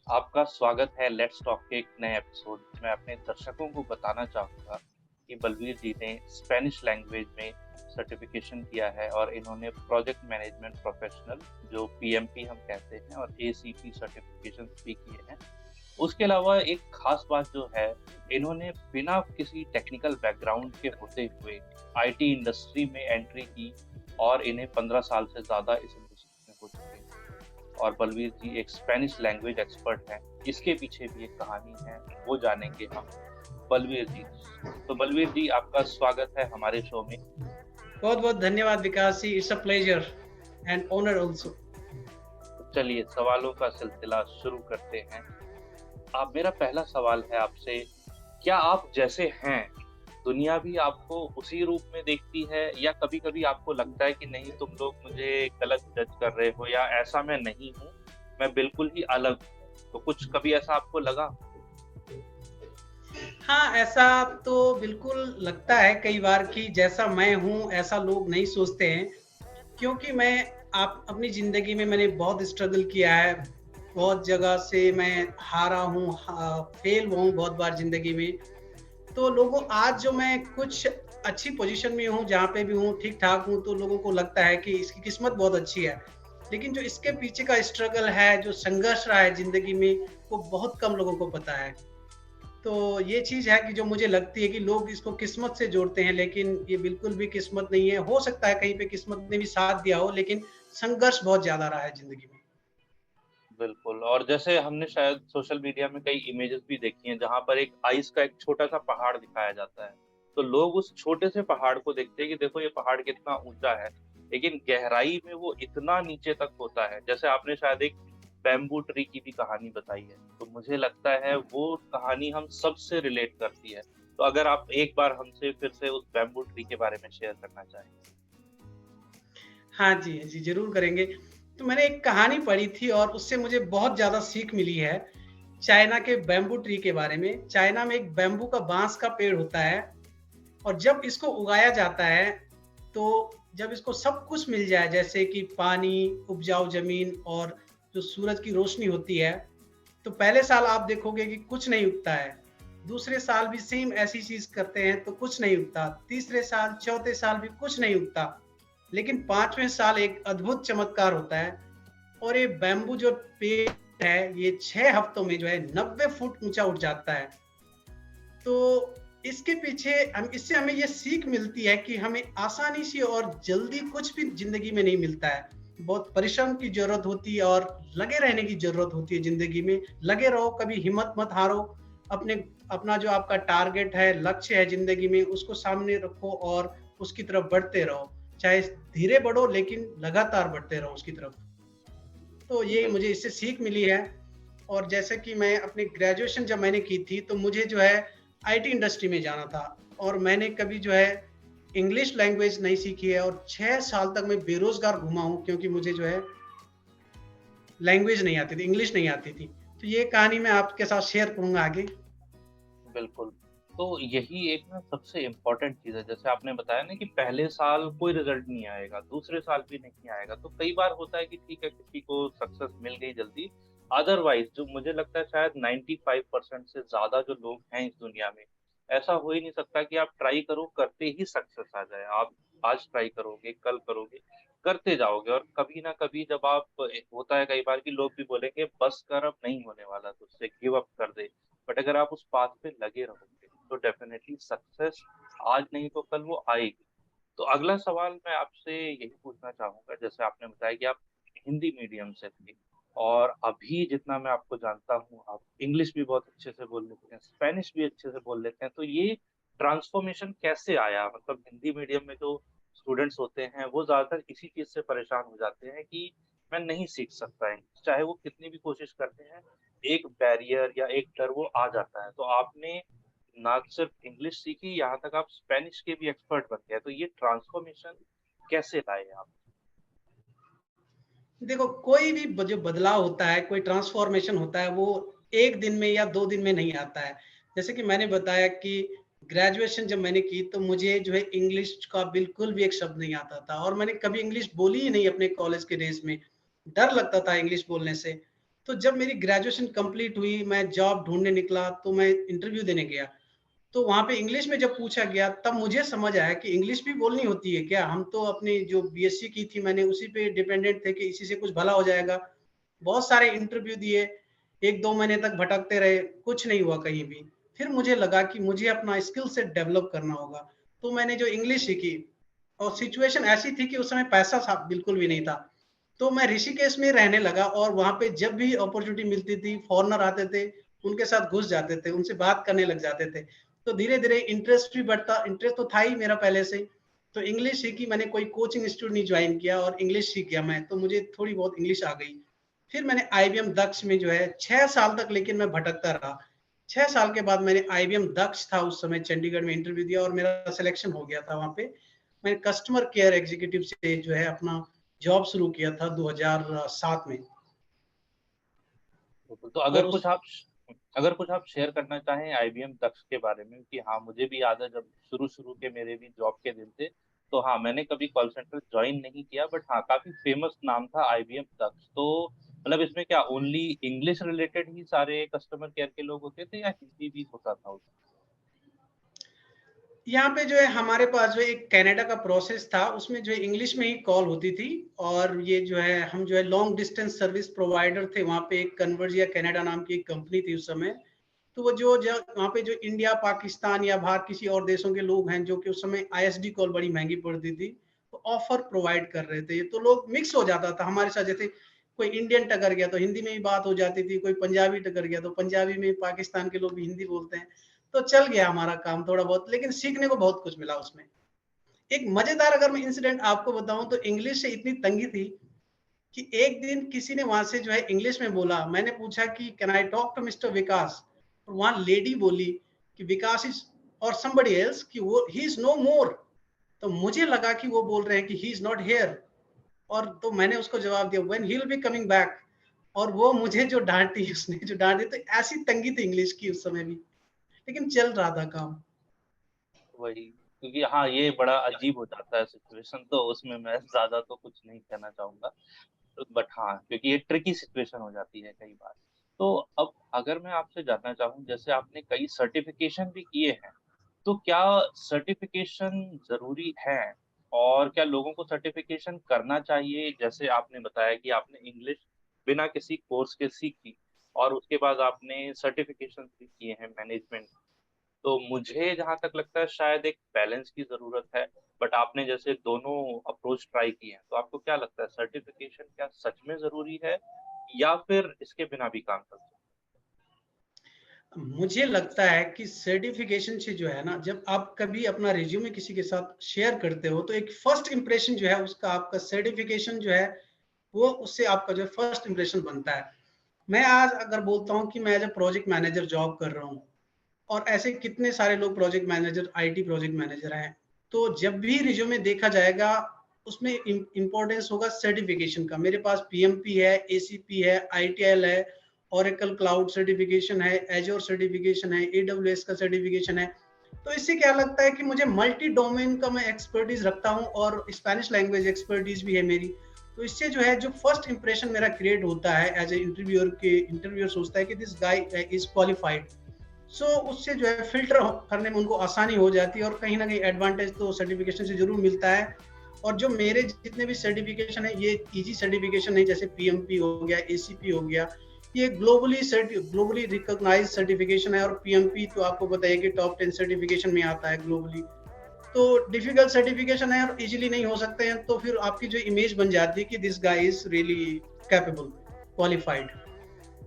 आपका स्वागत है लेट्स टॉक के एक नए एपिसोड। मैं अपने दर्शकों को बताना चाहूँगा कि बलवीर जी ने स्पेनिश लैंग्वेज में सर्टिफिकेशन किया है और इन्होंने प्रोजेक्ट मैनेजमेंट प्रोफेशनल जो पीएमपी हम कहते हैं और एसीपी सर्टिफिकेशन भी किए हैं। उसके अलावा एक खास बात जो है, इन्होंने बिना किसी टेक्निकल बैकग्राउंड के होते हुए आईटी इंडस्ट्री में एंट्री की और इन्हें 15 साल से ज़्यादा इस इंडस्ट्री में हो चुके हैं। और बलवीर जी एक स्पेनिश लैंग्वेज एक्सपर्ट हैं। इसके पीछे भी एक कहानी है, वो जानेंगे हम बलवीर जी। तो बलवीर जी, आपका स्वागत है हमारे शो में। बहुत बहुत धन्यवाद Vikas ji, it's a pleasure and honour also. तो चलिए सवालों का सिलसिला शुरू करते हैं। आप मेरा पहला सवाल है आपसे, क्या आप जैसे हैं दुनिया भी आपको उसी रूप में देखती है या कभी-कभी आपको लगता है कि नहीं तुम लोग मुझे गलत जज कर रहे हो या ऐसा मैं नहीं हूँ, मैं बिल्कुल ही अलग हूँ। तो कुछ कभी ऐसा आपको लगा? हाँ, ऐसा तो बिल्कुल लगता है कई बार कि जैसा मैं हूँ ऐसा लोग नहीं सोचते हैं, क्योंकि मैं आप अपनी ज़िंदगी में मैंने बहुत स्ट्रगल किया है, बहुत जगह से मैं हारा हूँ, फेल हुआ हूँ बहुत बार ज़िंदगी में। तो लोगों आज जो मैं कुछ अच्छी पोजीशन में हूँ, जहाँ पे भी हूँ, ठीक-ठाक हूँ, तो लोगों को लगता है कि इसकी किस्मत बहुत अच्छी है। लेकिन जो इसके पीछे का स्ट्रगल है, जो संघर्ष रहा है ज़िंदगी में, वो बहुत कम लोगों को पता है। तो ये चीज़ है कि जो मुझे लगती है कि लोग इसको किस्मत से जोड़ते हैं, लेकिन ये बिल्कुल भी किस्मत नहीं है। हो सकता है कहीं पे किस्मत ने भी साथ दिया हो, लेकिन संघर्ष बहुत ज़्यादा रहा है ज़िंदगी में। बिल्कुल। और जैसे हमने शायद सोशल मीडिया में कई इमेजेस भी देखी हैं जहाँ पर एक आइस का एक छोटा-सा पहाड़ दिखाया जाता है। तो लोग उस छोटे से पहाड़ को देखते हैं कि देखो ये पहाड़ कितना ऊँचा है, लेकिन गहराई में वो इतना नीचे तक होता है। जैसे आपने शायद एक बैम्बू ट्री की भी कहानी बताई है, तो मुझे लगता है वो कहानी हम सबसे रिलेट करती है। तो अगर आप एक बार हमसे फिर से उस बैम्बू ट्री के बारे में शेयर करना चाहें? हाँ जी, हाँ जी, ज़रूर करेंगे। तो मैंने एक कहानी पढ़ी थी और उससे मुझे बहुत ज़्यादा सीख मिली है, चाइना के बैम्बू ट्री के बारे में। चाइना में एक बैम्बू का बाँस का पेड़ होता है और जब इसको उगाया जाता है, तो जब इसको सब कुछ मिल जाए जैसे कि पानी, उपजाऊ ज़मीन और जो सूरज की रोशनी होती है, तो पहले साल आप देखोगे कि कुछ नहीं उगता है। दूसरे साल भी सेम ऐसी चीज़ करते हैं तो कुछ नहीं उगता। तीसरे साल, चौथे साल भी कुछ नहीं उगता। लेकिन 5वें साल एक अद्भुत चमत्कार होता है और ये बैम्बू जो पेड़ है, ये 6 हफ्तों में जो है 90 फुट ऊँचा उठ जाता है। तो इसके पीछे हम इससे हमें ये सीख मिलती है कि हमें आसानी से और जल्दी कुछ भी ज़िंदगी में नहीं मिलता है। बहुत परिश्रम की ज़रूरत होती है और लगे रहने की ज़रूरत होती है ज़िंदगी में। लगे रहो, कभी हिम्मत मत हारो। अपने अपना जो आपका टारगेट है, लक्ष्य है ज़िंदगी में, उसको सामने रखो और उसकी तरफ बढ़ते रहो। चाहे धीरे बढ़ो लेकिन लगातार बढ़ते रहो उसकी तरफ। तो ये बिल्कुल। मुझे इससे सीख मिली है। और जैसे कि मैं अपनी ग्रेजुएशन जब मैंने की थी, तो मुझे जो है आईटी इंडस्ट्री में जाना था और मैंने कभी जो है इंग्लिश लैंग्वेज नहीं सीखी है और 6 साल तक मैं बेरोज़गार घूमा हूँ क्योंकि मुझे जो है लैंग्वेज नहीं आती थी, इंग्लिश नहीं आती थी। तो ये कहानी मैं आपके साथ शेयर करूँगा आगे। बिल्कुल। तो यही एक ना सबसे इम्पोर्टेंट चीज़ है, जैसे आपने बताया ना कि पहले साल कोई रिज़ल्ट नहीं आएगा, दूसरे साल भी नहीं आएगा, तो कई बार होता है कि ठीक है, किसी को सक्सेस मिल गई जल्दी, अदरवाइज़ जो मुझे लगता है शायद 95% से ज़्यादा जो लोग हैं इस दुनिया में, ऐसा हो ही नहीं सकता कि आप ट्राई करो, करते ही सक्सेस आ जाए। आप आज ट्राई करोगे, कल करोगे, करते जाओगे और कभी ना कभी जब आप होता है कई बार कि लोग भी बोलेंगे, "बस कर अब नहीं होने वाला तुझसे, गिव अप कर दे।" बट अगर आप उस पाथ पे लगे रहोगे तो डेफिनेटली सक्सेस आज नहीं तो कल वो आएगी। तो अगला सवाल मैं आपसे यही पूछना चाहूँगा, जैसे आपने बताया कि आप हिंदी मीडियम से थे और अभी जितना मैं आपको जानता हूँ, आप इंग्लिश भी बहुत अच्छे से बोल लेते हैं, स्पेनिश भी अच्छे से बोल लेते हैं, तो ये ट्रांसफ़ॉर्मेशन कैसे आया? मतलब हिंदी मीडियम में जो स्टूडेंट्स होते हैं, वो ज़्यादातर इसी चीज़ से परेशान हो जाते हैं कि मैं नहीं सीख सकता इंग्लिश, चाहे वो कितनी भी कोशिश करते हैं, एक बैरियर या एक डर वो आ जाता है। तो आपने ना सिर्फ इंग्लिश सीखी, यहाँ तक आप स्पेनिश के भी एक्सपर्ट बन गए। तो ये ट्रांसफ़ॉर्मेशन कैसे लाए आप? देखो, कोई भी जो बदलाव होता है, कोई ट्रांसफॉर्मेशन होता है, वो 1 दिन में या 2 दिन में नहीं आता है। जैसे कि मैंने बताया कि ग्रेजुएशन जब मैंने की, तो मुझे जो है इंग्लिश का बिल्कुल भी एक शब्द नहीं आता था और मैंने कभी इंग्लिश बोली ही नहीं अपने कॉलेज के डेज़ में। डर लगता था इंग्लिश बोलने से। तो जब मेरी ग्रेजुएशन कंप्लीट हुई, मैं जॉब ढूँढने निकला, तो मैं इंटरव्यू देने गया। तो वहाँ पे इंग्लिश में जब पूछा गया, तब मुझे समझ आया कि इंग्लिश भी बोलनी होती है क्या? हम तो अपनी जो बीएससी की थी मैंने, उसी पे डिपेंडेंट थे कि इसी से कुछ भला हो जाएगा। बहुत सारे इंटरव्यू दिए, 1-2 महीने तक भटकते रहे, कुछ नहीं हुआ कहीं भी। फिर मुझे लगा कि मुझे अपना स्किल सेट डेवलप करना होगा। तो मैंने जो इंग्लिश सीखी, और सिचुएशन ऐसी थी कि उस समय पैसा था बिल्कुल भी नहीं था। तो मैं ऋषिकेश में रहने लगा, और वहाँ पे जब भी अपॉर्च्युनिटी मिलती थी, फॉरेनर आते थे, उनके साथ घुस जाते थे, उनसे बात करने लग जाते थे। तो धीरे-धीरे इंटरेस्ट भी बढ़ता, इंटरेस्ट तो था ही मेरा पहले से ही। तो इंग्लिश सीखी मैंने, कोई कोचिंग इंस्टीट्यूट नहीं जॉइन किया, और इंग्लिश सीख गया मैं, तो मुझे थोड़ी बहुत इंग्लिश आ गई। फिर मैंने आईबीएम दक्ष में जो है 6 साल तक, लेकिन मैं भटकता रहा। 6 साल के बाद मैंने आईबीएम दक्ष था उस समय, चंडीगढ़ में इंटरव्यू दिया और मेरा सिलेक्शन हो गया था वहाँ पे। मैंने कस्टमर केयर एग्जीक्यूटिव से जो है अपना जॉब शुरू किया था 2007 में। बिल्कुल, तो और उस अगर कुछ आप शेयर करना चाहें आईबीएम दक्ष के बारे में, कि हाँ मुझे भी याद है जब शुरू शुरू के मेरे भी जॉब के दिन थे, तो हाँ मैंने कभी कॉल सेंटर ज्वाइन नहीं किया, बट हाँ काफी फेमस नाम था आईबीएम दक्ष। तो मतलब इसमें क्या ओनली इंग्लिश रिलेटेड ही सारे कस्टमर केयर के लोग होते थे या हिंदी भी होता था उसमें? यहाँ पे जो है हमारे पास जो एक कनाडा का प्रोसेस था, उसमें जो है इंग्लिश में ही कॉल होती थी। और ये जो है हम जो है लॉन्ग डिस्टेंस सर्विस प्रोवाइडर थे वहाँ पे, एक कन्वर्जिया कनाडा नाम की एक कंपनी थी उस समय। तो वो जो वहाँ पे जो इंडिया, पाकिस्तान या बाहर किसी और देशों के लोग हैं, जो कि उस समय आईएसडी कॉल बड़ी महंगी पड़ती थी, तो ऑफर प्रोवाइड कर रहे थे। तो लोग मिक्स हो जाता था हमारे साथ, जैसे कोई इंडियन टकर गया तो हिंदी में ही बात हो जाती थी, कोई पंजाबी टकर गया तो पंजाबी में, पाकिस्तान के लोग भी हिंदी बोलते हैं। तो चल गया हमारा काम थोड़ा बहुत, लेकिन सीखने को बहुत कुछ मिला उसमें। एक मजेदार अगर मैं इंसिडेंट आपको बताऊं, तो इंग्लिश से इतनी तंगी थी कि एक दिन किसी ने वहां से जो है इंग्लिश में बोला। मैंने पूछा कि can I talk to mister Vikas, और वहां लेडी बोली कि विकास इज और समबडी एल्स, कि वो ही इज नो मोर। तो मुझे लगा कि वो बोल रहे हैं कि ही इज नॉट हेयर। और तो मैंने उसको जवाब दिया when he will be coming back. और वो मुझे जो डांटी, उसने जो डांट दी, तो ऐसी तंगी थी इंग्लिश की उस समय भी, लेकिन चल रहा था काम। वही, क्योंकि हाँ ये बड़ा अजीब हो जाता है सिचुएशन, तो उसमें मैं ज्यादा तो कुछ नहीं कहना चाहूंगा। बट हाँ, क्योंकि ये ट्रिकी सिचुएशन हो जाती है कई बार। तो अब अगर मैं आपसे जानना चाहूँ, जैसे आपने कई सर्टिफिकेशन भी किए हैं, तो क्या सर्टिफिकेशन जरूरी है? और क्या लोगों को सर्टिफिकेशन करना चाहिए? जैसे आपने बताया कि आपने इंग्लिश बिना किसी कोर्स के सीखी, और उसके बाद आपने सर्टिफिकेशन भी किए हैं मैनेजमेंट। तो मुझे जहां तक लगता है शायद एक बैलेंस की जरूरत है। बट आपने जैसे दोनों अप्रोच ट्राई किए हैं, तो आपको क्या लगता है सर्टिफिकेशन क्या सच में जरूरी है, या फिर इसके बिना भी काम चल सकता मुझे लगता है कि सर्टिफिकेशन से जो है ना, जब आप कभी अपना रिज्यूमे किसी के साथ शेयर करते हो, तो एक फर्स्ट इंप्रेशन जो है उसका, आपका सर्टिफिकेशन जो है वो, उससे आपका जो फर्स्ट इंप्रेशन बनता है। मैं आज अगर बोलता हूँ कि मैं as a project manager job कर रहा हूँ, और ऐसे कितने सारे लोग project manager, IT project manager हैं, तो जब भी रिज्यूमे देखा जाएगा, उसमें इंपॉर्टेंस होगा सर्टिफिकेशन का। मेरे पास पीएमपी है, एसीपी है, आईटीएल है, ओरेकल क्लाउड सर्टिफिकेशन है, एजोर सर्टिफिकेशन है, एडब्ल्यूएस का सर्टिफिकेशन है। तो इससे क्या लगता है कि मुझे मल्टी डोमेन का मैं एक्सपर्टीज रखता हूँ, और स्पेनिश लैंग्वेज एक्सपर्टीज भी है मेरी। तो इससे जो है, जो फर्स्ट इंप्रेशन मेरा क्रिएट होता है एज ए इंटरव्यूअर, के इंटरव्यूअर सोचता है कि दिस गाय इज क्वालिफाइड। सो उससे जो है फिल्टर करने में उनको आसानी हो जाती है, और कहीं ना कहीं एडवांटेज तो सर्टिफिकेशन से जरूर मिलता है। और जो मेरे जितने भी सर्टिफिकेशन है, ये इजी सर्टिफिकेशन नहीं, जैसे पीएमपी हो गया, एसीपी हो गया, ये ग्लोबली रिकॉग्नाइज सर्टिफिकेशन है। और पीएमपी तो आपको बताइए कि टॉप 10 सर्टिफिकेशन में आता है ग्लोबली। तो डिफिकल्ट सर्टिफिकेशन है और इजीली नहीं हो सकते हैं, तो फिर आपकी जो इमेज बन जाती है कि this guy is really capable, qualified.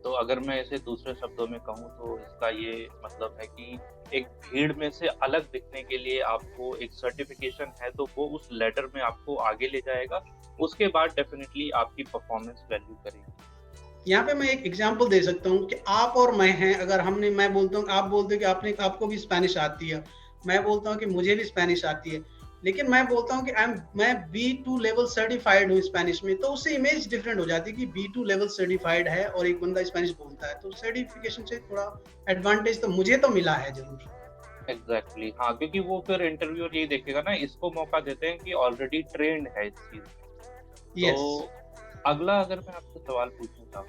तो अगर मैं इसे दूसरे शब्दों में कहूँ, तो इसका ये मतलब है कि एक भीड़ में से अलग दिखने के लिए आपको एक सर्टिफिकेशन है, तो वो उस लेटर में आपको आगे ले जाएगा। उसके बाद डेफिनेटली आपकी परफॉर्मेंस वैल्यू करेगी। यहाँ पे मैं एक एग्जांपल दे सकता हूँ कि आप और मैं हैं, अगर हमने, मैं बोलता हूँ, आप बोलते हो कि आपको भी स्पेनिश आती है, मैं बोलता हूँ कि मुझे भी स्पेनिश आती है, लेकिन मैं बोलता हूँ कि मैं B2 लेवल सर्टिफाइड हूँ स्पेनिश में, तो उससे इमेज डिफरेंट हो जाती है कि B2 लेवल सर्टिफाइड है और एक बंदा स्पेनिश बोलता है। तो सर्टिफिकेशन से थोड़ा एडवांटेज तो मुझे तो मिला है जरूर। एग्जैक्टली हाँ, क्योंकि वो फिर इंटरव्यूअर यही देखेगा ना, इसको मौका देते हैं कि ऑलरेडी ट्रेंड है इस चीज में। तो यस। अगला अगर मैं आपसे सवाल पूछना चाहूँ,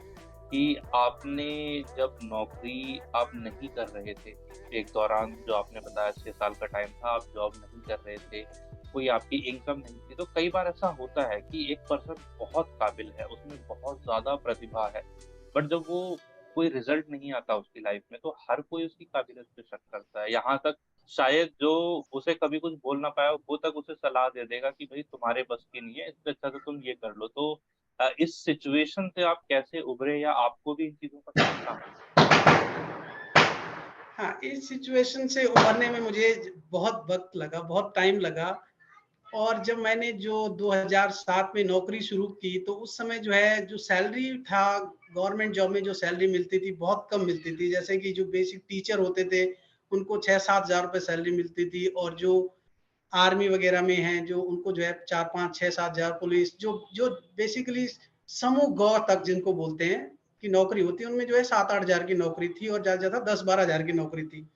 कि आपने जब नौकरी आप नहीं कर रहे थे, एक दौरान जो आपने बताया 6 साल का टाइम था, आप जॉब नहीं कर रहे थे, कोई आपकी इनकम नहीं थी, तो कई बार ऐसा होता है कि एक पर्सन बहुत काबिल है, उसमें बहुत ज़्यादा प्रतिभा है, बट जब वो कोई रिज़ल्ट नहीं आता उसकी लाइफ़ में, तो हर कोई उसकी काबिलियत पे शक करता है। यहाँ तक शायद जो उसे कभी कुछ बोल ना पाया, वो तक उसे सलाह दे देगा कि भई तुम्हारे बस की नहीं है, इससे अच्छा तो तुम ये कर लो। तो इस सिचुएशन से आप कैसे उभरे या आपको भी इन चीज़ों का सामना हाँ, इस सिचुएशन से उभरने में मुझे बहुत वक़्त लगा, बहुत टाइम लगा। और जब मैंने जो 2007 में नौकरी शुरू की, तो उस समय जो है, जो सैलरी था, गवर्नमेंट जॉब में जो सैलरी मिलती थी, बहुत कम मिलती थी। जैसे कि जो बेसिक टीचर होते थे, उनको 6-7 हज़ार रुपए सैलरी मिलती थी, और जो आर्मी वगैरह में हैं, जो उनको जो है 4-5, 6-7 हज़ार, पुलिस जो जो बेसिकली समूह ग तक जिनको बोलते हैं कि नौकरी होती है, उनमें जो है 7-8 हज़ार की नौकरी थी, और ज़्यादा से ज़्यादा 10-12 हज़ार की नौकरी थी।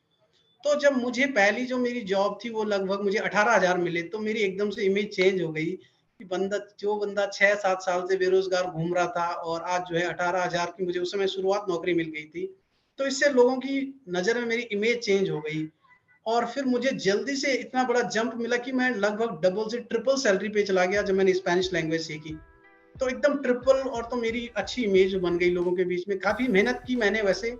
तो जब मुझे पहली जो मेरी जॉब थी, वो लगभग मुझे 18,000 मिले, तो मेरी एकदम से इमेज चेंज हो गई कि बंदा 6-7 साल से बेरोज़गार घूम रहा था, और आज जो है 18,000 की मुझे उस समय शुरुआत नौकरी मिल गई थी। तो इससे लोगों की नज़र में मेरी इमेज चेंज हो गई, और फिर मुझे जल्दी से इतना बड़ा जंप मिला कि मैं लगभग डबल से ट्रिपल सैलरी पे चला गया जब मैंने स्पेनिश लैंग्वेज सीखी। तो एकदम ट्रिपल, और तो मेरी अच्छी इमेज बन गई लोगों के बीच में। काफ़ी मेहनत की मैंने वैसे,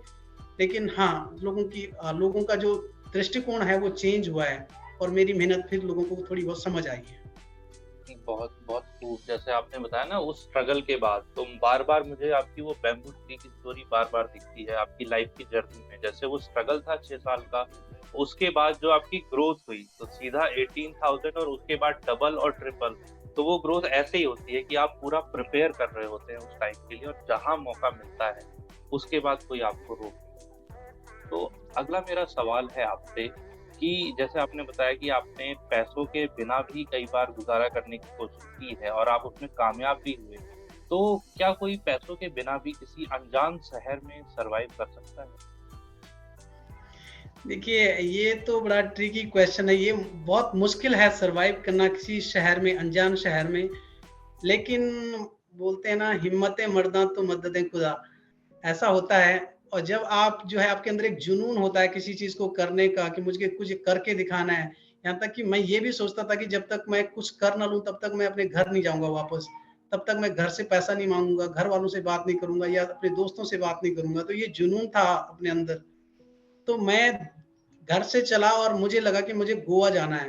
लेकिन हाँ, लोगों का जो दृष्टिकोण है वो चेंज हुआ है, और मेरी मेहनत फिर लोगों को थोड़ी बहुत समझ आई है। बहुत बहुत खूब, जैसे आपने बताया ना उस स्ट्रगल के बाद, तो बार-बार मुझे आपकी वो बैम्बू ट्री की स्टोरी बार-बार दिखती है आपकी लाइफ की जर्नी में। जैसे वो स्ट्रगल था 6 साल का, उसके बाद जो आपकी ग्रोथ हुई, तो सीधा 18,000 और उसके बाद डबल और ट्रिपल। तो वो ग्रोथ ऐसे ही होती है कि आप पूरा प्रिपेयर कर रहे होते हैं उस टाइम के लिए और जहाँ मौका मिलता है, उसके बाद कोई आपको रोक नहीं सकता। तो अगला मेरा सवाल है आपसे कि जैसे आपने बताया कि आपने पैसों के बिना भी कई बार गुज़ारा करने की कोशिश की है और आप उसमें कामयाब भी हुए। तो क्या कोई पैसों के बिना भी किसी अनजान शहर में सर्वाइव कर सकता है? देखिए, ये तो बड़ा ट्रिकी क्वेश्चन है। ये बहुत मुश्किल है सर्वाइव करना किसी शहर में, अनजान शहर में। लेकिन बोलते हैं ना, हिम्मतें मर्दां तो मददें खुदा। ऐसा होता है। और जब आप जो है, आपके अंदर एक जुनून होता है किसी चीज़ को करने का, कि मुझे कुछ करके दिखाना है। यहाँ तक कि मैं ये भी सोचता था कि जब तक मैं कुछ कर ना लूँ, तब तक मैं अपने घर नहीं जाऊँगा वापस। तब तक मैं घर से पैसा नहीं माँगूँगा, घर वालों से बात नहीं करूँगा, या अपने दोस्तों से बात नहीं करूँगा। तो ये जुनून था अपने अंदर। तो मैं घर से चला, और मुझे लगा कि मुझे गोवा जाना है।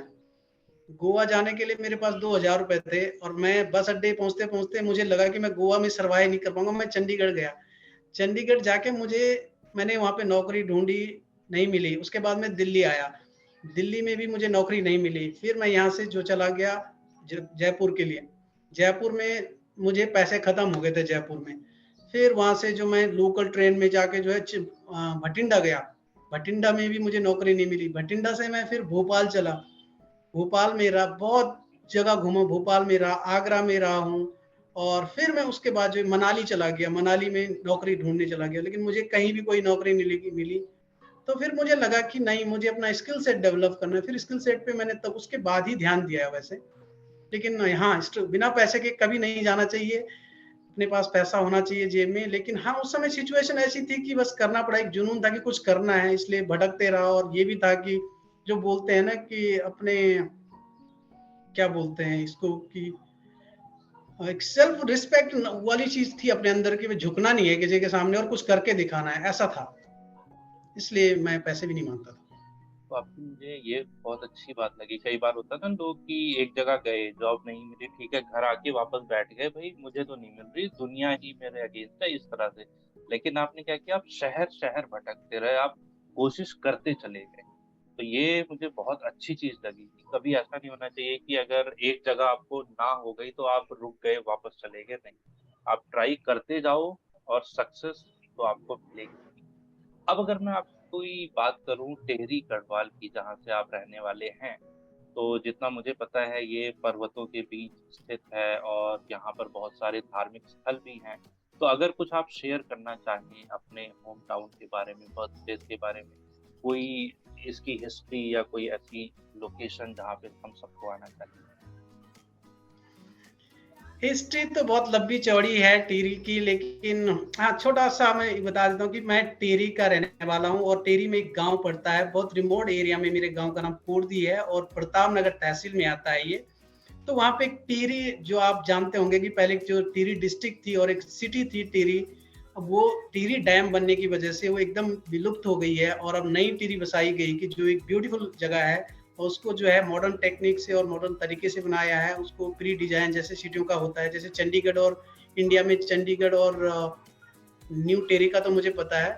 गोवा जाने के लिए मेरे पास 2,000 रुपए थे, और मैं बस अड्डे पहुँचते-पहुँचते मुझे लगा कि मैं गोवा में सर्वाइव नहीं कर पाऊँगा, मैं चंडीगढ़ गया। चंडीगढ़ जाके मैंने वहाँ पे नौकरी ढूँढी, नहीं मिली। उसके बाद मैं दिल्ली आया। दिल्ली में भी मुझे नौकरी नहीं मिली। फिर मैं यहाँ से जो चला गया जयपुर के लिए। जयपुर में मुझे पैसे खत्म हो गए थे जयपुर में। फिर वहाँ से जो मैं लोकल ट्रेन में जाके जो है भटिंडा गया। भटिंडा में भी मुझे नौकरी नहीं मिली। भटिंडा से मैं फिर भोपाल चला। भोपाल में रहा, बहुत जगह घूमा, भोपाल में रहा, आगरा में रहा हूँ, और फिर मैं उसके बाद जो मनाली चला गया, मनाली में नौकरी ढूँढने चला गया, लेकिन मुझे कहीं भी कोई नौकरी मिली। तो फिर मुझे लगा कि नहीं, मुझे अपना स्किल सेट डेवलप करना है। फिर स्किल सेट पे मैंने तब उसके बाद ही ध्यान दिया है वैसे। लेकिन हाँ, बिना पैसे के कभी नहीं जाना चाहिए। अपने पास पैसा होना चाहिए जेब में। लेकिन हाँ, उस समय सिचुएशन ऐसी थी कि बस करना पड़ा, एक जुनून था कि कुछ करना है, इसलिए भटकते रहा। और ये भी था कि जो बोलते हैं ना कि अपने, क्या बोलते हैं इसको, कि एक सेल्फ रिस्पेक्ट वाली चीज थी अपने अंदर की, झुकना नहीं है किसी के सामने, और कुछ करके दिखाना है, ऐसा था। इसलिए मैं पैसे भी नहीं मांगता था। तो आपकी मुझे ये बहुत अच्छी बात लगी। कई बार होता है ना लोग कि एक जगह गए, जॉब नहीं मिली, ठीक है, घर आके वापस बैठ गए, भई मुझे तो नहीं मिल रही, दुनिया ही मेरे अगेंस्ट है, इस तरह से। लेकिन आपने क्या किया, आप शहर-शहर भटकते रहे, आप कोशिश करते चले गए। तो ये मुझे बहुत अच्छी चीज़ लगी कि कभी ऐसा नहीं होना चाहिए कि अगर एक जगह आपको ना हो गई तो आप रुक गए, वापस चले गए, नहीं। आप ट्राई करते जाओ और सक्सेस तो आपको मिलेगी। अब अगर मैं आपसे कोई बात करूँ टिहरी गढ़वाल की जहाँ से आप रहने वाले हैं, तो जितना मुझे पता है ये पर्वतों के बीच स्थित है और यहाँ पर बहुत सारे धार्मिक स्थल भी हैं। तो अगर कुछ आप शेयर करना चाहें अपने होम टाउन के बारे में, बर्थ प्लेस के बारे में, कोई इसकी हिस्ट्री या कोई ऐसी लोकेशन जहाँ पे हम सबको आना चाहिए? हिस्ट्री तो बहुत लंबी चौड़ी है टिहरी की, लेकिन हाँ, छोटा-सा मैं बता देता हूँ कि मैं टिहरी का रहने वाला हूँ और टिहरी में एक गाँव पड़ता है, बहुत रिमोट एरिया में मेरे गाँव का नाम पूर्दी है और प्रताप नगर तहसील में आता है ये। तो वहाँ पे एक टिहरी, जो आप जानते होंगे कि पहले जो टिहरी डिस्ट्रिक्ट थी और एक सिटी थी टिहरी, अब वो टिहरी डैम बनने की वजह से वो एकदम विलुप्त हो गई है और अब नई टिहरी बसाई गई कि जो एक ब्यूटीफुल जगह है और उसको जो है मॉडर्न टेक्निक से और मॉडर्न तरीके से बनाया है। उसको प्री डिजाइन जैसे सिटियों का होता है, जैसे चंडीगढ़ और इंडिया में चंडीगढ़ और न्यू टिहरी का तो मुझे पता है।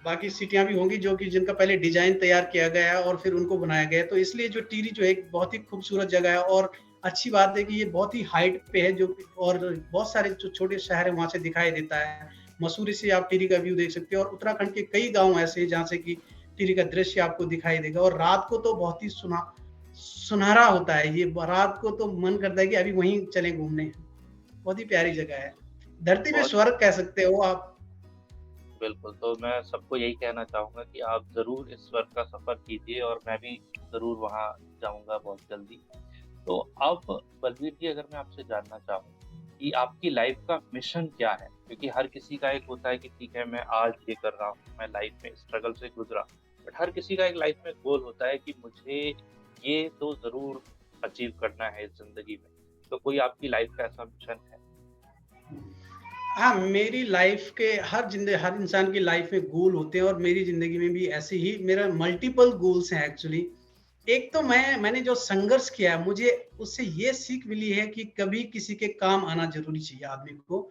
बाकी सिटियाँ भी होंगी जो कि जिनका पहले डिज़ाइन तैयार किया गया है और फिर उनको बनाया गया है। तो इसलिए जो टिहरी जो है एक बहुत ही खूबसूरत जगह है और अच्छी बात है कि ये बहुत ही हाइट पे है, जो और बहुत सारे जो छोटे शहर हैं वहाँ से दिखाई देता है। मसूरी से आप टिहरी का व्यू देख सकते हो और उत्तराखंड के कई गाँव ऐसे हैं जहाँ से कि टिहरी का दृश्य आपको दिखाई देगा और रात को तो बहुत ही सुनहरा होता है। ये रात को तो मन करता है कि अभी वहीं चलें घूमने। बहुत ही प्यारी जगह है। धरती पे बहुत स्वर्ग कह सकते हो आप। बिल्कुल, तो मैं सबको यही कहना चाहूँगा कि आप ज़रूर इस वर्ग का सफ़र कीजिए और मैं भी ज़रूर वहाँ जाऊँगा बहुत जल्दी। तो अब बलवीर जी, अगर मैं आपसे जानना चाहूँ कि आपकी लाइफ़ का मिशन क्या है? क्योंकि हर किसी का एक होता है कि ठीक है, मैं आज ये कर रहा हूँ, मैं लाइफ़ में स्ट्रगल से गुज़रा। बट हर किसी का एक लाइफ़ में गोल होता है कि मुझे ये तो ज़रूर अचीव करना है इस ज़िंदगी में। तो कोई आपकी लाइफ़ का ऐसा मिशन है? हाँ, मेरी लाइफ़ के हर इंसान की लाइफ़ में गोल होते हैं और मेरी ज़िंदगी में भी ऐसे ही मेरा मल्टीपल गोल्स हैं एक्चुअली। एक तो मैंने जो संघर्ष किया है, मुझे उससे ये सीख मिली है कि कभी किसी के काम आना ज़रूरी चाहिए आदमी को।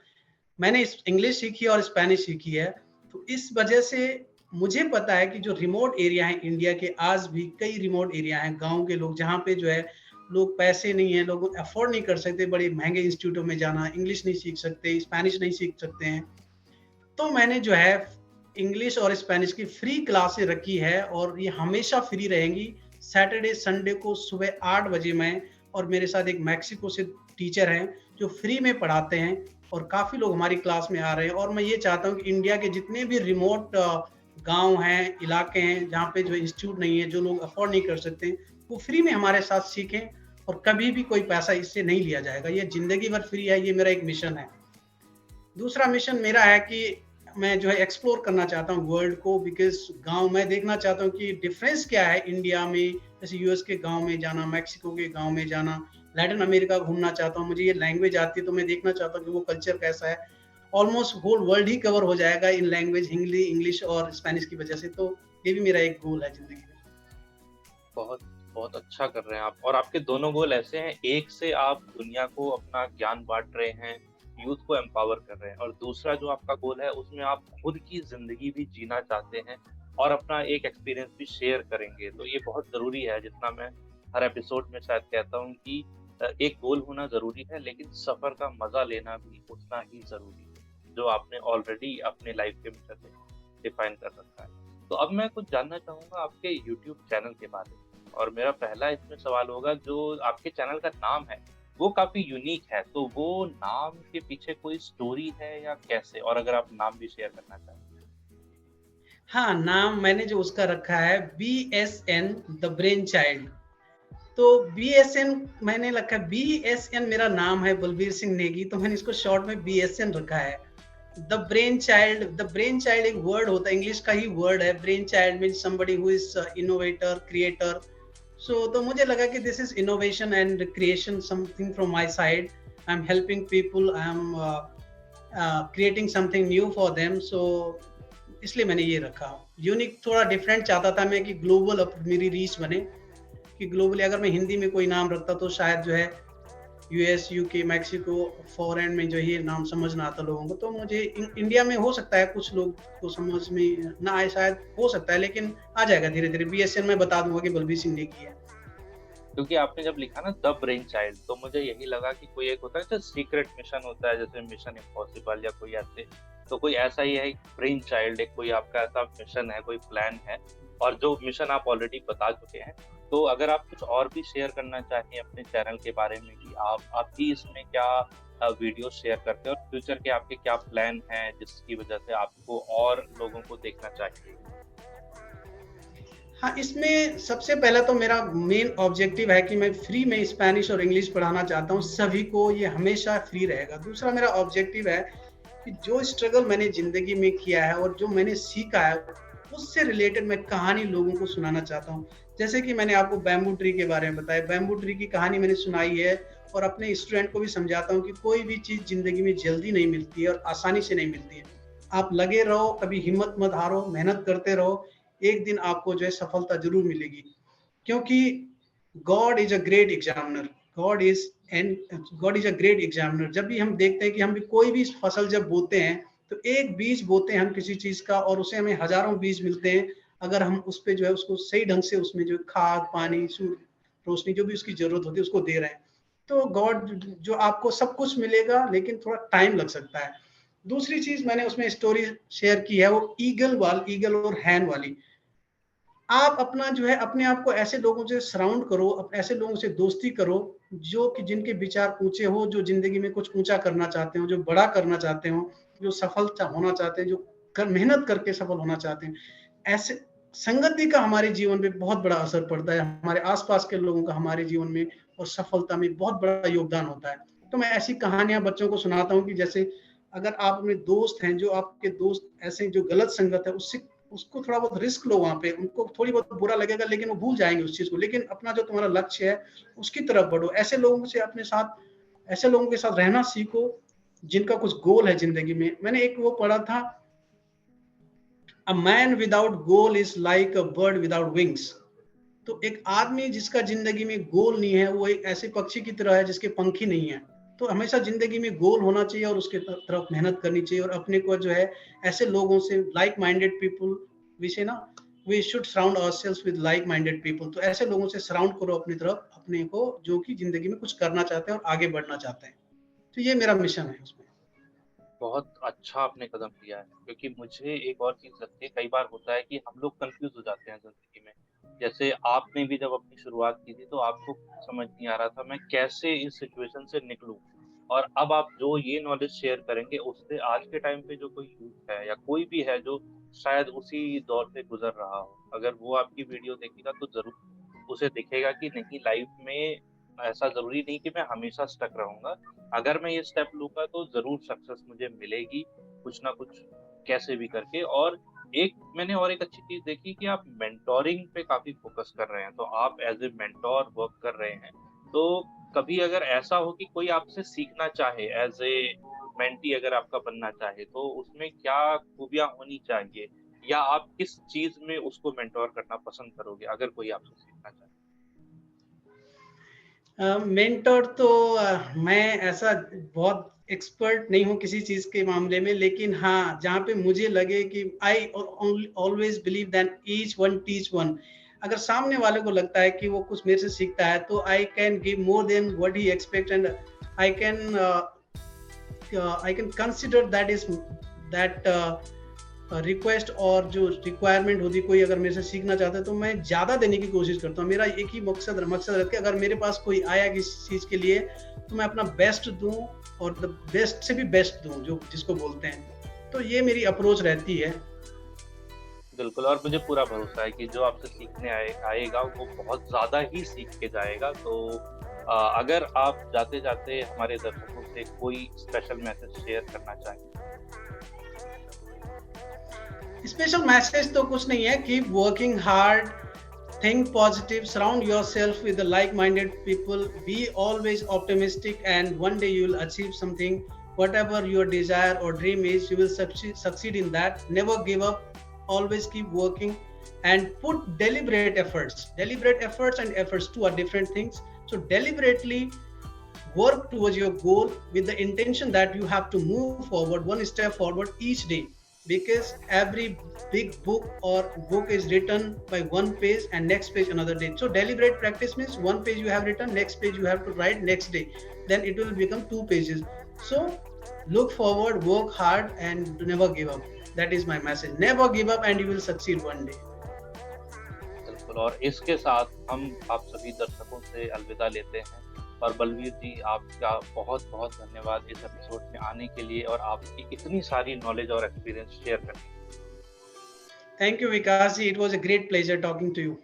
मैंने इस इंग्लिश सीखी और स्पेनिश सीखी है, तो इस वजह से मुझे पता है कि जो रिमोट एरिया है इंडिया के, आज भी कई रिमोट एरिया हैं, गाँव के लोग जहाँ पे जो है लोग पैसे नहीं है, लोग अफ़ोर्ड नहीं कर सकते बड़े महँगे इंस्टीट्यूटों में जाना, इंग्लिश नहीं सीख सकते, स्पेनिश नहीं सीख सकते हैं। तो मैंने जो है इंग्लिश और स्पेनिश की फ्री क्लासेस रखी है और ये हमेशा फ्री रहेंगी। सैटरडे, संडे को सुबह 8 बजे मैं और मेरे साथ एक मेक्सिको से टीचर हैं, जो फ्री में पढ़ाते हैं और काफ़ी लोग हमारी क्लास में आ रहे हैं और मैं ये चाहता हूँ कि इंडिया के जितने भी रिमोट गाँव हैं, इलाके हैं, जहाँ पे जो इंस्टीट्यूट नहीं है, जो लोग अफ़ोर्ड नहीं कर सकते, वो फ्री में हमारे साथ सीखें और कभी भी कोई पैसा इससे नहीं लिया जाएगा। ये ज़िंदगी भर फ्री है, ये मेरा एक मिशन है। दूसरा मिशन मेरा है कि मैं जो है एक्सप्लोर करना चाहता हूँ वर्ल्ड को, बिकॉज़ गाँव मैं देखना चाहता हूँ कि डिफरेंस क्या है इंडिया में, जैसे यूएस के गाँव में जाना, मेक्सिको के गाँव में जाना, लैटिन अमेरिका घूमना चाहता हूँ। मुझे ये लैंग्वेज आती है तो मैं देखना चाहता हूँ कि वो कल्चर कैसा है। ऑलमोस्ट होल वर्ल्ड ही कवर हो जाएगा इन लैंग्वेज हिंदी, इंग्लिश और स्पेनिश की वजह से, तो ये भी मेरा एक गोल है ज़िंदगी में। बहुत बहुत अच्छा कर रहे हैं आप, और आपके दोनों गोल ऐसे हैं, एक से आप दुनिया को अपना ज्ञान बाँट रहे हैं, यूथ को एम्पावर कर रहे हैं, और दूसरा जो आपका गोल है उसमें आप खुद की ज़िंदगी भी जीना चाहते हैं और अपना एक एक्सपीरियंस भी शेयर करेंगे। तो ये बहुत ज़रूरी है, जितना मैं हर एपिसोड में शायद कहता हूँ कि एक गोल होना ज़रूरी है, लेकिन सफ़र का मज़ा लेना भी उतना ही ज़रूरी है, जो आपने ऑलरेडी अपने लाइफ़ के मिशन में डिफ़ाइन कर रखा है। तो अब मैं कुछ जानना चाहूँगा आपके यूट्यूब चैनल के बारे में। और मेरा पहला इसमें सवाल होगा, जो आपके चैनल का नाम है, वो काफ़ी यूनिक है, तो वो नाम के पीछे कोई स्टोरी है या कैसे? और अगर आप नाम भी शेयर करना चाहें? हाँ, नाम मैंने जो उसका रखा है बीएसएन द ब्रेन चाइल्ड। तो बीएसएन मैंने रखा है, बीएसएन मेरा नाम है बलबीर सिंह नेगी, तो मैंने इसको शॉर्ट में बीएसएन रखा है। द ब्रेन चाइल्ड एक वर्ड होता है, इंग्लिश का ही वर्ड है। Brain child means somebody who is innovator, creator. So तो मुझे लगा कि this is innovation and creation, something from my side. I am helping people, I am creating something new for them. So इसलिए मैंने ये रखा। Unique थोड़ा different चाहता था मैं कि ग्लोबल मेरी रीच बने, कि ग्लोबली अगर मैं हिंदी में कोई नाम रखता तो शायद जो है यूएस, यूके, मेक्सिको, फॉरेन में जो है ये नाम समझ ना आता लोगों को। तो मुझे इंडिया में हो सकता है कुछ लोग को समझ में ना आए, शायद हो सकता है, लेकिन आ जाएगा धीरे धीरे। बीएसएन में बता दूंगा कि बलबीर सिंह ने किया है। क्योंकि आपने जब लिखा ना द ब्रेन चाइल्ड, तो मुझे यही लगा कि कोई एक होता है जो सीक्रेट मिशन होता है, जैसे मिशन इम्पॉसिबल या कोई ऐसे, तो कोई ऐसा ही है ब्रेन चाइल्ड, एक कोई आपका ऐसा मिशन है, कोई प्लान है, और जो मिशन आप ऑलरेडी बता चुके हैं। तो अगर आप कुछ और भी शेयर करना चाहें अपने चैनल के बारे में कि आप भी इसमें क्या वीडियो शेयर करते हैं और फ्यूचर के आपके क्या प्लान हैं जिसकी वजह से आपको और लोगों को देखना चाहिए? हाँ, इसमें सबसे पहला तो मेरा मेन ऑब्जेक्टिव है कि मैं फ्री में स्पेनिश और इंग्लिश पढ़ाना चाहता हूँ सभी को, ये हमेशा फ्री रहेगा। दूसरा मेरा ऑब्जेक्टिव है कि जो स्ट्रगल मैंने ज़िंदगी में किया है और जो मैंने सीखा है, उससे रिलेटेड मैं कहानी लोगों को सुनाना चाहता हूँ। जैसे कि मैंने आपको बैम्बू ट्री के बारे में बताया, बैम्बू ट्री की कहानी मैंने सुनाई है और अपने स्टूडेंट को भी समझाता हूँ कि कोई भी चीज़ ज़िंदगी में जल्दी नहीं मिलती है और आसानी से नहीं मिलती है। आप लगे रहो, कभी हिम्मत मत हारो, मेहनत करते रहो, एक दिन आपको जो है सफलता ज़रूर मिलेगी। क्योंकि God is a great examiner, God is God is a great examiner. जब भी हम देखते हैं कि हम भी कोई भी फसल जब बोते हैं, तो एक बीज बोते हैं हम किसी चीज़ का और उसे हमें हज़ारों बीज मिलते हैं, अगर हम उस पे जो है उसको सही ढंग से उसमें जो खाद, पानी, सूर्य रोशनी जो भी उसकी ज़रूरत होती है उसको दे रहे हैं। तो गॉड जो आपको सब कुछ मिलेगा लेकिन थोड़ा टाइम लग सकता है। दूसरी चीज़ मैंने उसमें स्टोरी शेयर की है वो ईगल और हैन वाली। आप अपना जो है अपने आप को ऐसे लोगों से सराउंड करो, ऐसे लोगों से दोस्ती करो जो कि जिनके विचार ऊँचे हो, जो ज़िंदगी में कुछ ऊँचा करना चाहते हो, जो बड़ा करना चाहते हो, जो सफल होना चाहते हैं, जो मेहनत करके सफल होना चाहते हैं। ऐसे संगति का हमारे जीवन में बहुत बड़ा असर पड़ता है, हमारे आसपास के लोगों का हमारे जीवन में और सफलता में बहुत बड़ा योगदान होता है। तो मैं ऐसी कहानियां बच्चों को सुनाता हूँ कि जैसे अगर आप अपने दोस्त हैं, जो आपके दोस्त ऐसे जो गलत संगत है, उससे उसको थोड़ा बहुत रिस्क लो वहाँ पे, उनको थोड़ी बहुत बुरा लगेगा लेकिन वो भूल जाएंगे उस चीज़ को, लेकिन अपना जो तुम्हारा लक्ष्य है उसकी तरफ बढ़ो। ऐसे लोगों से अपने साथ ऐसे लोगों के साथ रहना सीखो जिनका कुछ गोल है जिंदगी में। मैंने एक वो पढ़ा था, a man without goal is like a bird without wings. तो एक आदमी जिसका जिंदगी में गोल नहीं है वो एक ऐसे पक्षी की तरह है जिसके पंख ही नहीं है। तो हमेशा जिंदगी में गोल होना चाहिए और उसके तरफ मेहनत करनी चाहिए और अपने को जो है ऐसे लोगों से लाइक माइंडेड पीपल विषय ना, we should surround ourselves with like minded people. तो ऐसे लोगों से सराउंड करो अपनी तरफ अपने को जो कि जिंदगी में कुछ करना चाहते हैं और आगे बढ़ना चाहते हैं। तो ये मेरा मिशन है उसमें। बहुत अच्छा आपने कदम लिया है, क्योंकि मुझे एक और चीज़ लगती है, कई बार होता है कि हम लोग कंफ्यूज हो जाते हैं ज़िंदगी में। जैसे आपने भी जब अपनी शुरुआत की थी, तो आपको समझ नहीं आ रहा था मैं कैसे इस सिचुएशन से निकलूँ। और अब आप जो ये नॉलेज शेयर करेंगे, उससे आज के टाइम पे जो कोई यूथ है या कोई भी है जो शायद उसी दौर से गुज़र रहा हो, अगर वो आपकी वीडियो देखेगा तो ज़रूर उसे दिखेगा कि नहीं, लाइफ़ में ऐसा ज़रूरी नहीं कि मैं हमेशा स्टक रहूँगा। अगर मैं ये स्टेप लूँगा तो ज़रूर सक्सेस मुझे मिलेगी, कुछ ना कुछ कैसे भी करके। और एक अच्छी चीज़ देखी कि आप मेंटोरिंग पे काफ़ी फ़ोकस कर रहे हैं, तो आप एज़ ए मेंटर वर्क कर रहे हैं। तो कभी अगर ऐसा हो कि कोई आपसे सीखना चाहे, एज़ ए मेंटी अगर आपका बनना चाहे, तो उसमें क्या खूबियाँ होनी चाहिए? या आप किस चीज़ में उसको मेंटर करना पसंद करोगे, अगर कोई आपसे सीखना चाहे? मेंटर तो मैं ऐसा बहुत एक्सपर्ट नहीं हूँ किसी चीज़ के मामले में, लेकिन हाँ, जहाँ पे मुझे लगे कि I always believe that each one teach one. अगर सामने वाले को लगता है कि वो कुछ मेरे से सीखता है, तो I can give more than what he expect and I can I can consider that is that request और जो रिक्वायरमेंट होती है, कोई अगर मेरे से सीखना चाहता है तो मैं ज़्यादा देने की कोशिश करता हूँ। मेरा एक ही मकसद रहता है, अगर मेरे पास कोई आया किसी चीज़ के लिए तो मैं अपना बेस्ट दूँ और द बेस्ट से भी बेस्ट दूँ, जो जिसको बोलते हैं। तो ये मेरी अप्रोच रहती है। बिल्कुल, और मुझे पूरा भरोसा है कि जो आपसे सीखने आएगा वो बहुत ज़्यादा ही सीख के जाएगा। तो अगर आप जाते-जाते हमारे दर्शकों से कोई स्पेशल मैसेज शेयर करना चाहें? स्पेशल मैसेज तो कुछ नहीं है, keep working hard, think positive, surround yourself with the like-minded people, be always optimistic, and one day you will achieve something. Whatever your desire or dream is, you will succeed in that. Never give up, always keep working and put deliberate efforts and efforts, two are different things. So deliberately work towards your goal with the intention that you have to move forward one step forward each day, because every big book or book is written by one page and next page another day. So deliberate practice means one page you have written, next page you have to write next day, then it will become 2 pages. So look forward, work hard, and never give up. That is my message. Never give up and you will succeed one day. बिल्कुल, और इसके साथ हम आप सभी दर्शकों से अलविदा लेते हैं। और बलवीर जी, आपका बहुत-बहुत धन्यवाद इस एपिसोड में आने के लिए और आपकी इतनी सारी नॉलेज और एक्सपीरियंस शेयर करने के लिए। Thank you Vikas ji, it was a great pleasure talking to you.